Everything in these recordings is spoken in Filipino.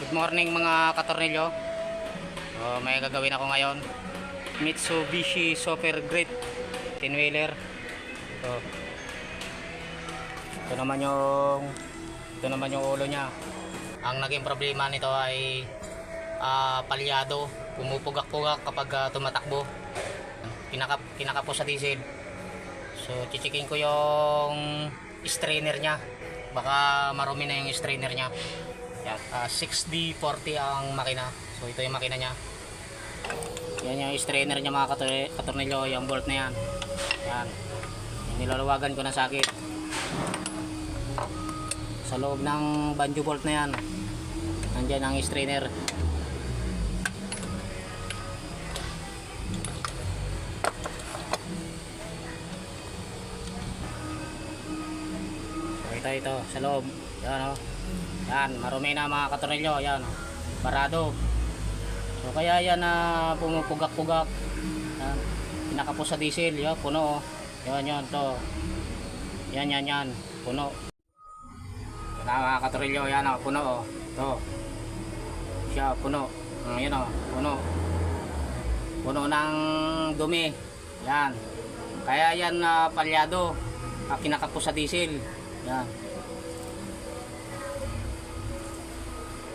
Good morning mga katornilyo. May gagawin ako ngayon. Mitsubishi Super Great 10-wheeler. Ito naman yung ulo niya. Ang naging problema nito ay palyado, pumupugak-pugak kapag tumatakbo. Kinakapo sa diesel. So chichikin ko yung strainer niya. Baka marumi na yung strainer niya. Yan, 6D40 ang makina. So ito yung makina niya. Yan yung strainer niya mga katornilyo, yung bolt na yan. Yan. Nilalawagan ko na sakit. Sa loob ng banjo bolt na yan. Nandiyan ang strainer. So ito sa loob. Yan o. Yan, marumi na mga katornilyo. Yan o. Parado. So kaya yan na pumupugak-pugak. Yan. Pinakapo sa diesel. Yan, puno o. Yan to. Yan. Puno. Yan mga katornilyo. Yan o. Puno o. To. Siya, puno. Yan o. Puno. Puno ng dumi. Yan. Kaya yan palyado. Kinakapo sa diesel. Yan.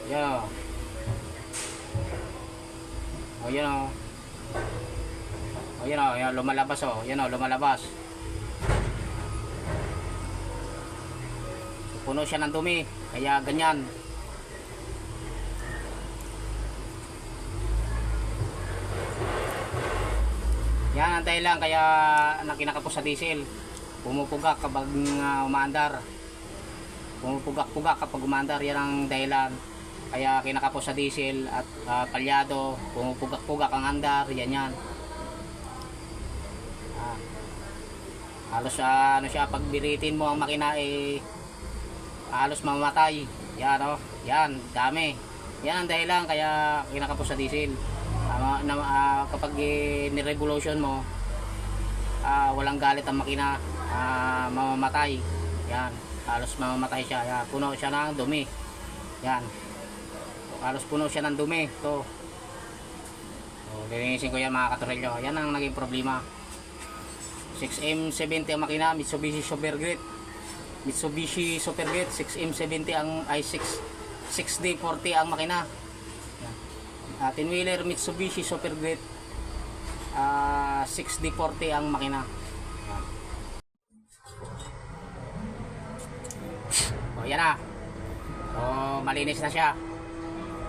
Yan o. O yan o. O yan o. Yan, lumalabas o. Yan o, lumalabas. So, puno siya ng dumi. Kaya ganyan. Yan ang dahilan kaya nakinakapos sa diesel. Pumupugak kapag umaandar. Pumupugak-pugak kapag umaandar. Yan ang dahilan. Kaya kinakapos sa diesel at palyado, pumupugak-pugak ang andar, yan. Halos ano siya, pag biritin mo ang makina halos mamamatay. Yan o, yan, dami. Yan ang dahilan kaya kinakapos sa diesel. Kapag ni-revolution mo, walang galit ang makina, mamamatay. Yan, halos mamamatay siya. Yan, puno siya ng dumi. Yan. Halos puno siya ng dumi. Ito. So, lilinisin ko yan mga katornilyo. Yan ang naging problema. 6M70 ang makina. Mitsubishi Super Great. Mitsubishi Super Great. 6M70 ang 6D40 ang makina. 10-wheeler Mitsubishi Super Great. 6D40 ang makina. Yan. O yan na. So malinis na siya.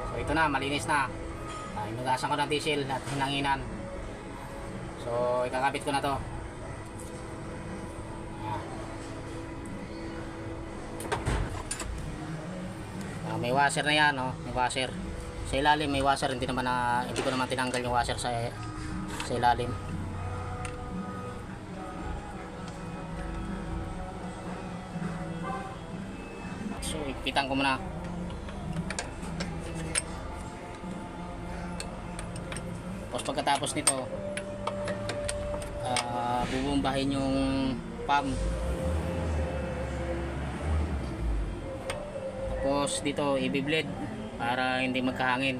So ito na, malinis na. Inugasan ko ng diesel at hinanginan. So ikakabit ko na to. May washer na yan, no? May washer. Sa ilalim may washer, hindi ko naman tinanggal yung washer sa ilalim. So ipitan ko muna. Tapos pagkatapos nito bubumbahin yung pump. Tapos dito i-bleed para hindi magkahangin.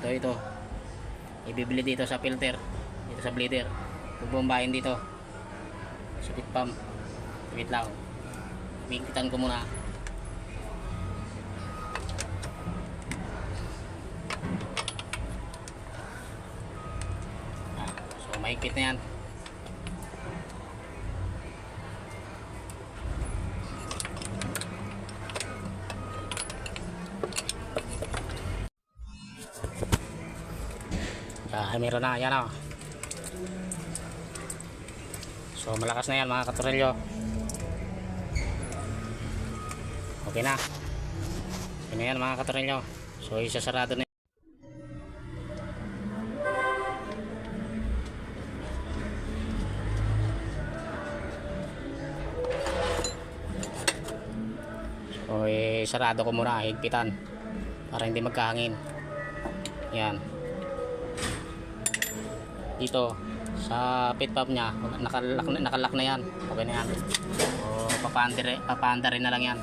Ito i-bleed dito sa filter, dito sa bleeder. Bubumbahin dito sa pit pump. Wait lang, bigitan ko muna. Mahigpit na yan. Meron na, yan o. So malakas na yan mga katornilyo. Okay na. Okay na yan mga katornilyo. So isasarado na. So sarado ko muna, higpitan para hindi magkahangin. Yan. Dito sa pit pump nya nakalak na yan. Okay na yan. O papaanda rin na lang yan.